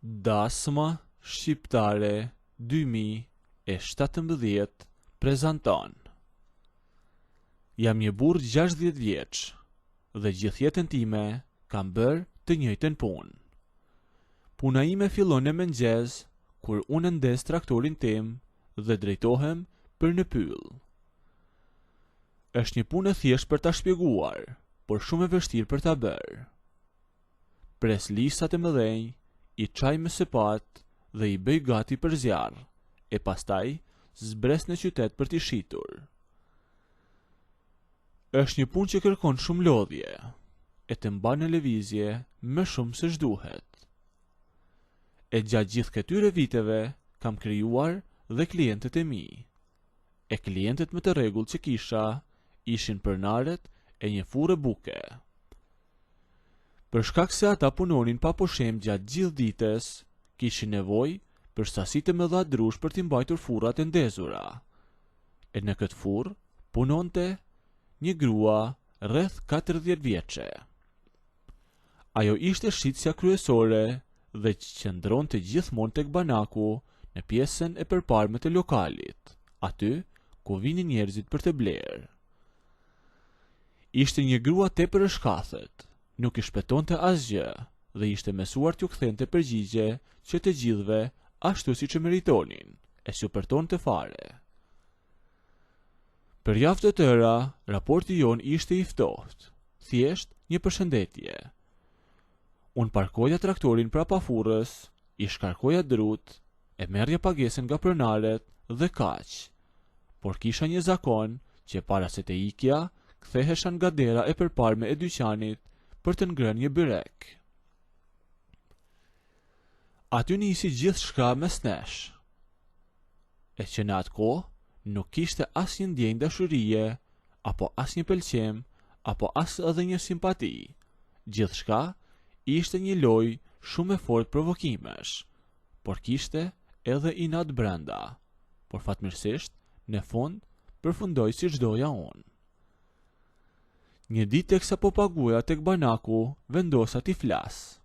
Dasma Shqiptare 2017 prezanton. Jam një burr 60 vjeç dhe gjithë jetën time kam bërë të njëjtën punë. Puna ime fillon në mëngjes kur unë ndes traktorin tim dhe drejtohem për në pyll. Është një punë e thjeshtë për ta shpjeguar, por shumë e vështirë për ta bërë. Pres lisat e mëdhenj, i çaj me sepat dhe i bëj gati për zjarr, e pastaj zbres në qytet për t'i shitur. Është një punë që kërkon shumë lodhje, e të mban në lëvizje më shumë se ç'duhet. E gjatë gjithë këtyre viteve kam krijuar dhe klientët e mi. E klientët më të rregull që kisha ishin pronarët e një furre buke. Për shkak se ata punonin pa pushim gjatë gjithë ditës, kishin nevojë për sasi të mëdha drush për t'i mbajtur furrat e ndezura. E në këtë furrë punonte një grua rreth 40 vjeçe. Ajo ishte shitësja kryesore dhe qëndronte gjithmonë tek banaku në pjesën e përparme të lokalit, aty ku vinin njerëzit për të blerë. Ishte një grua tepër e shkathet, nuk i shpëtonte asgjë dhe ishte mësuar t'ju kthente përgjigje që të gjithëve ashtu siç e meritonin, e s'ju përtonte fare. Për javë të tëra, raporti jon ishte i ftohtë, thjesht një përshëndetje. Unë parkoja traktorin prapa furrës, i shkarkoja drut, e merrja pagesën nga pronarët dhe kaq. Por kisha një zakon që para se të ikja, kthehesha nga dera e përparme e dyqanit për të ngrënë një byrek. Aty nisi gjithçka mes nesh. E që në atë kohë nuk kishte asnjë ndjenjë dashurie, apo asnjë pëlqem, apo as edhe një simpati. Gjithçka ishte një lojë shumë e fortë provokimesh, por kishte edhe inat brenda. Por fatmirësisht, në fund, përfundoi siç doja unë. Një ditë teksa po paguaja tek banaku, vendosa t'i flas.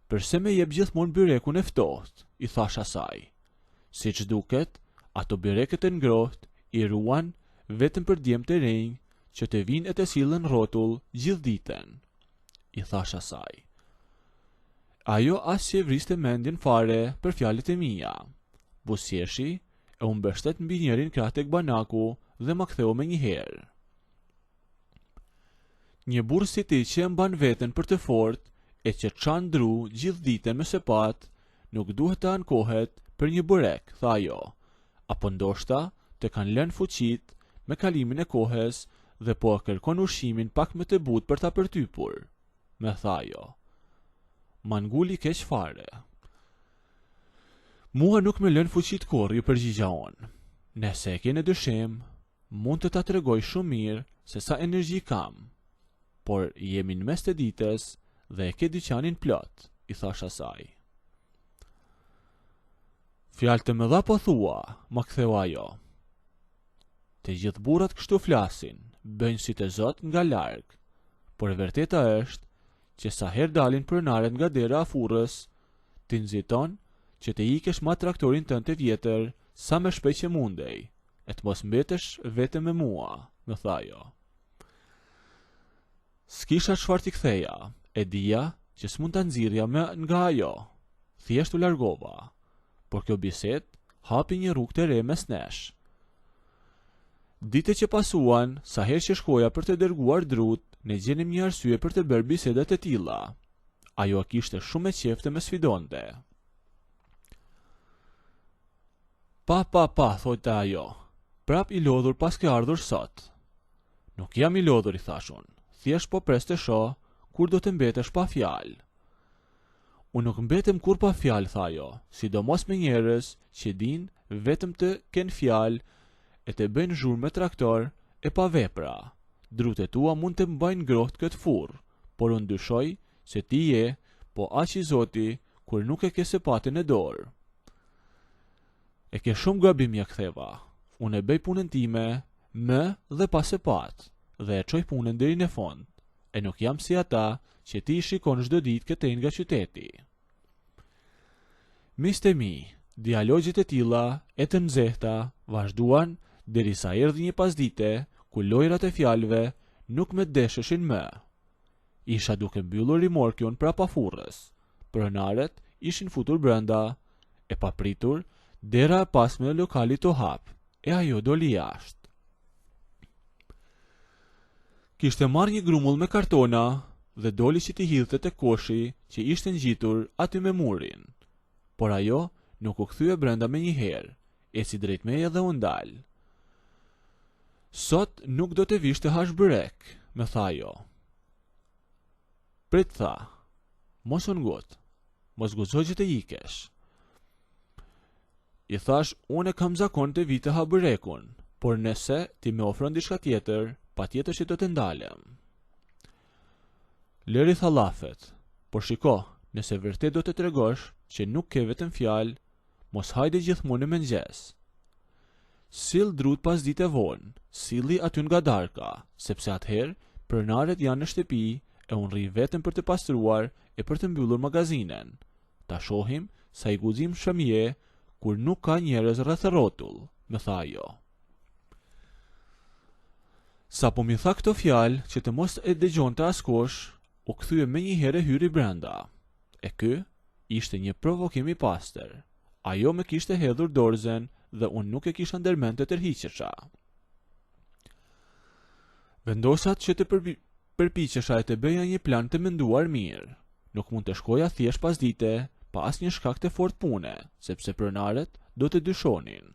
Përse me jep gjithmonë byrekun e ftohtë, i thash asaj. Siç duket, ato byreket e ngrohtë i ruan vetëm për djemtë e rinj që të vinë e të sillen rrotull gjithë ditën, i thash asaj. Ajo as që vriste mendjen fare për fjalët e mia. Buzëqeshi e u mbështet mbi njërin krah tek banaku dhe ma ktheu menjëherë. Një burr si ti që e mban veten për të fortë e që çan dru gjithë ditën me sepat, nuk duhet të ankohet për një burek, tha ajo, apo ndoshta të kanë lënë fuqit me kalimin e kohës dhe po e kërkon ushqimin pak më të butë për ta përtypur, me tha ajo. Ma nguli keq fare. Mua nuk më lën fuqit kurrë, ju përgjigja unë. Nëse e keni dyshim, mund të ta tregoj shumë mirë se sa energji kam. Por jemi në mes të ditës dhe e ke dyqanin plot, i thash asaj. Fjalë të mëdha po thua, ma ktheu ajo. Të gjithë burrat kështu flasin, bëjnë si të zot nga larg, por e vërteta është që sa herë dalin pronarët nga dera e furrës, ti nxiton që të ikesh ma traktorin tënd të vjetër sa më shpejt që mundej, e të mos mbetesh vetëm me mua, më tha ajo. S'kisha çfarë t'i ktheja, e dija që s'mund ta nxirrja më nga ajo. Thjesht u largova, por kjo bisedë hapi një rrugë të re mes nesh. Ditët që pasuan, sa herë që shkoja për të dërguar drut, ne gjenim një arsye për të bërë bisedat e tilla. Ajo kishte shumë e qeftë të më sfidonte. Pa, thotë ajo, prap i lodhur pas ke ardhur sot. Nuk jam i lodhur, i thash unë, thjesht po pres të shoh kur do të mbetesh pa fjalë. Unë nuk mbetem kur pa fjalë, tha ajo, sidomos me njerëz që din vetëm të kenë fjalë e të bëjnë zhurmë me traktor e pa vepra. Drut e tua mund të mbajnë ngrohtë këtë furrë, por unë dyshoj se ti je, po aq i Zoti, kur nuk e ke sepatin e dorë. E ke shumë gabim, ja ktheva. Unë e bëj punën time me dhe pa sepat, dhe e çoj punën deri në fund, e nuk jam si ata që ti shikon çdo ditë këtej nga qyteti. Miqtë e mi, dialogjet e tilla e të nxehta vazhduan derisa erdhi një pasdite ku lojrat e fjalëve nuk më desheshin më. Isha duke mbyllur rimorkun prapafurrës. Pronaret ishin futur brenda. E papritur, dera e pasme e lokalit u hap, e ajo doli jashtë. Kishte marrë një grumull me kartona dhe doli që t'i hidhte te koshi që ishte ngjitur aty me murin. Por ajo nuk u kthye brenda me një herë, eci drejt meje dhe u ndal. Sot nuk do të vish të hash byrek, me tha ajo. Prit tha, mos u ngut, mos guxo që të ikesh. I thash, unë kam zakon të vi të ha byrekun, por nëse ti me ofron diçka tjetër, patjetër që do të ndalem. Leri tha llafet, por shiko, nëse vërtet do të tregosh që nuk ke vetëm fjalë, mos hajde gjithmonë në mëngjes. Sill drut pas dite vonë, silli aty nga darka, sepse atëherë pronaret janë në shtëpi e unë rri vetëm për të pastruar e për të mbyllur magazinen. Ta shohim sa i guxim shëmje kur nuk ka njerëz rreth rrotull, më tha ajo. Sa po mi tha këto fjalë që të mos e dëgjonte askush, u kthye me një herë hyri brenda. E ky ishte një provokim i pastër. Ajo më kishte hedhur dorëzen dhe unë nuk e kisha ndërmend të tërhiqesha. Vendosat që të përpiqesha e të bëja një plan të menduar mirë. Nuk mund të shkoja thjesht pas dite, pa asnjë shkak të fortë pune, sepse pronaret do të dyshonin.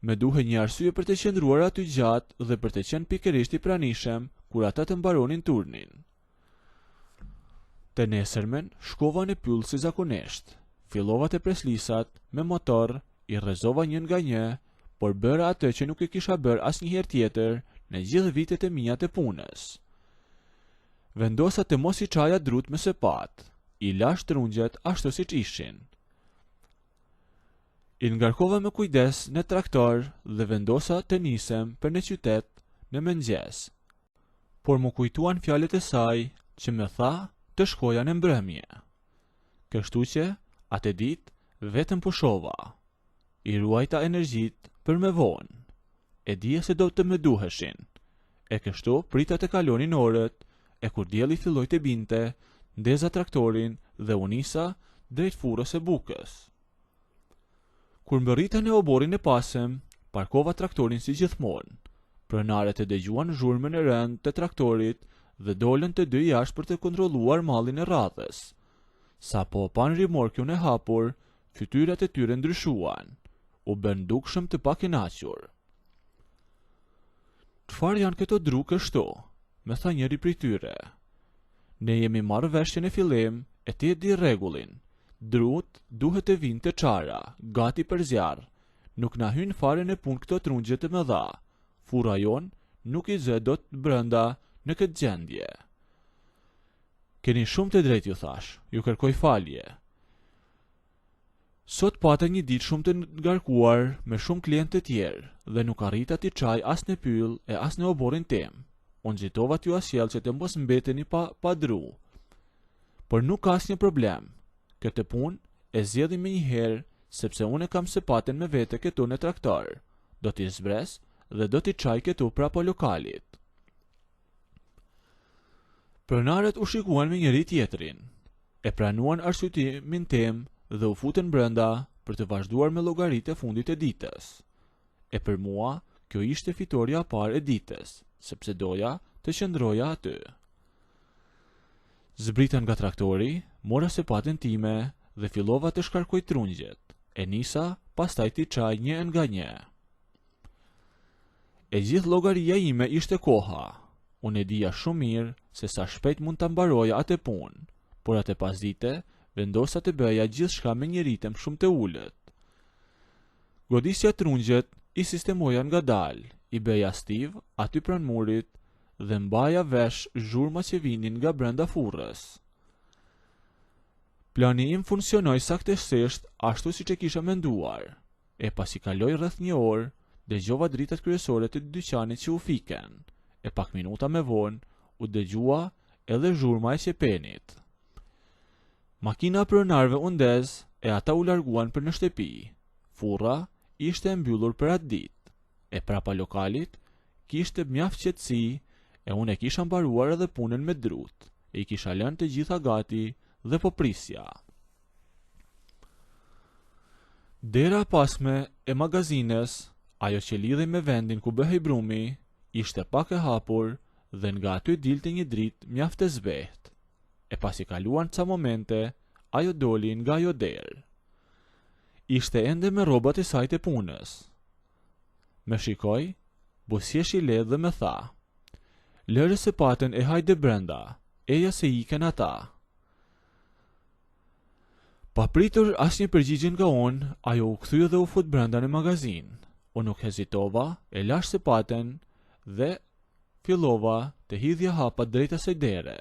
Me duhe një arsye për të qëndruar aty gjatë dhe për të qenë pikërisht i pranishëm kur ata të mbaronin turnin. Të nesërmen shkova në pyll si zakonisht. Fillova të preslisat me motor, i rrezova një nga një, por bëra atë që nuk e kisha bërë asnjëherë tjetër në gjithë vitet e mia të punës. Vendosa të mos i çaja drut me sepat, i lash trungjet ashtu siç ishin. I ngarkova me kujdes në traktor dhe vendosa të nisem për në qytet në mëngjes. Por më kujtuan fjalët e saj që më tha të shkoja në mbrëmje. Kështu që atë ditë vetëm pushova. I ruajta energjit për me vonë. E dije se do të më duheshin. E kështu prita të kalonin orët, e kur dielli filloi të binte, ndeza traktorin dhe u nisa drejt furrës e bukës. Kur mbërrita në oborin e pasëm, parkova traktorin si gjithmonë. Pronaret e dëgjuan zhurmën e rënd të traktorit dhe dolën të dy jashtë për të kontrolluar mallin e radhës. Sa po pan rimorkun e hapur, fytyrat e tyre ndryshuan, u bën dukshëm të pakënaqur. Çfarë janë këto dru kështu? Me tha njëri prej tyre. Ne jemi marrë veshjen e fillim e ti e di rregullin. Drut duhet të vinë të çara, gati për zjarr. Nuk na hyn fare në punë këto trungje të mëdha. Furra jon nuk i zë dot brenda në këtë gjendje. Keni shumë të drejtë, ju thash, ju kërkoj falje. Sot pata një ditë shumë të ngarkuar me shumë klientë të tjerë dhe nuk arrita t'i çaj as në pyll e as në oborin tim. Unë gjitova t'ju asjell që të mos mbeteni pa dru. Por nuk ka asnjë problem. Këtë punë e zgjedhim me një herë sepse unë kam sepaten me vete këtu në traktor. Do t'i zbres dhe do t'i çaj këtu prapo lokalit. Pronarët u shikuan me njëri tjetrin. E pranuan arsyetimin tim dhe u futën brenda për të vazhduar me llogaritë e fundit të ditës. E për mua, kjo ishte fitoria e parë e ditës, sepse doja të qëndroja aty. Zbrita nga traktori, mora sepaten time dhe fillova të shkarkoj trungjet. E nisa, pastaj t'i çaj një nga një. E gjithë llogaria ime ishte koha. Unë e dija shumë mirë se sa shpejt mund ta mbaroja atë punë, por atë pasdite vendosa të bëja gjithçka me një ritem shumë të ulët. Godisja trungjet, i sistemoja ngadalë, i bëja stiv aty pranë murit dhe mbaja vesh zhurma që vinin nga brenda furrës. Plani im funksionoi saktësisht ashtu siç e kisha menduar. E pasi kaloi rreth një orë, dëgjova dritat kryesore të dyqanit që u fiken. E pak minuta me vonë, u dëgjua edhe zhurma e qepenit. Makina pronarëve u ndez e ata u larguan për në shtëpi. Furra ishte e mbyllur për atë ditë, e prapa lokalit kishte mjaft qetësi, e unë e kisha mbaruar edhe punën me drut, e I kisha lënë të gjitha gati dhe po prisja. Dera pasme e magazines, ajo që lidhej me vendin ku bëhej brumi, ishte pak e hapur dhe nga aty dilte një dritë mjaft e zbehtë. E pasi kaluan ca momente, ajo doli nga ajo derë. Ishte ende me rrobat e saj të punës. Me shikoj, busjesh I lehtë dhe me tha: "Lëre se paten e hajde brenda, eja se iken ata." Pa pritur asnjë përgjigje nga unë, ajo u kthye dhe u fut brenda në magazin. Unë nuk hezitova, e lash sepaten dhe fillova të hidhja hapat drejt asaj dere.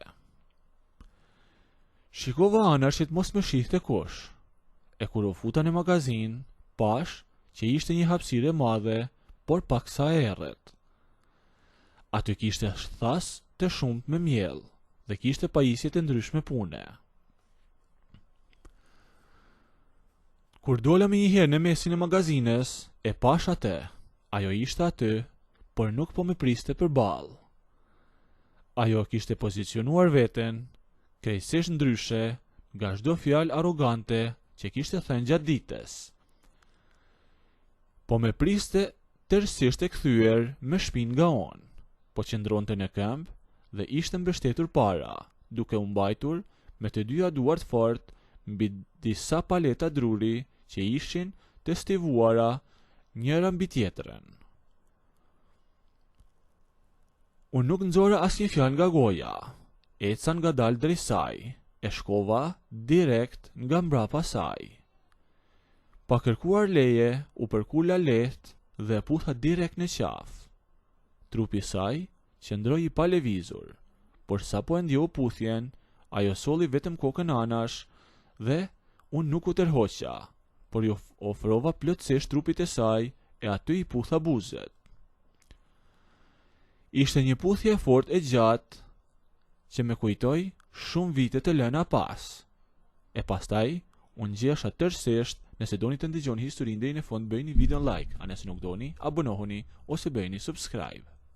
Shikova anarshit mos me shihte kush. E kur u futa në magazin, pash që ishte një hapësirë e madhe, por paksa e errët. Aty kishte thas të shumt me miell dhe kishte pajisje të ndryshme pune. Kur dola me njëherë në mesin e magazines, e pash atë. Ajo ishte aty, por nuk po me priste përballë. Ajo kishte pozicionuar veten krejtësisht ndryshe nga çdo fjalë arrogante që kishte thënë gjatë ditës. Po me priste tërësisht e kthyer me shpinë nga unë, po qëndronte në këmbë dhe ishte mbështetur para, duke u mbajtur me të dyja duart fort mbi disa paleta druri që ishin të stivuara njëra mbi tjetrën. Unë nuk nxora asnjë fjalë nga goja. Eca nga dalë drejt saj, e shkova direkt nga mbrapa saj. Pa kërkuar leje, u përkula lehtë dhe e putha direkt në qafë. Trupi saj qëndroi I palëvizur, por sa po e ndjeu puthjen, ajo solli vetëm kokën anash dhe unë nuk u tërhoqa, por ju ofrova plotësisht trupit e saj e aty I putha buzët. Ishte një puthje e fortë e gjatë që me kujtoi shumë vite të lëna pas. E pastaj, unë gjesha tërësisht. Nëse doni të ndëgjoni historinë deri në fund, bëjini video like, a nëse nuk doni, abonohuni ose bëjini subscribe.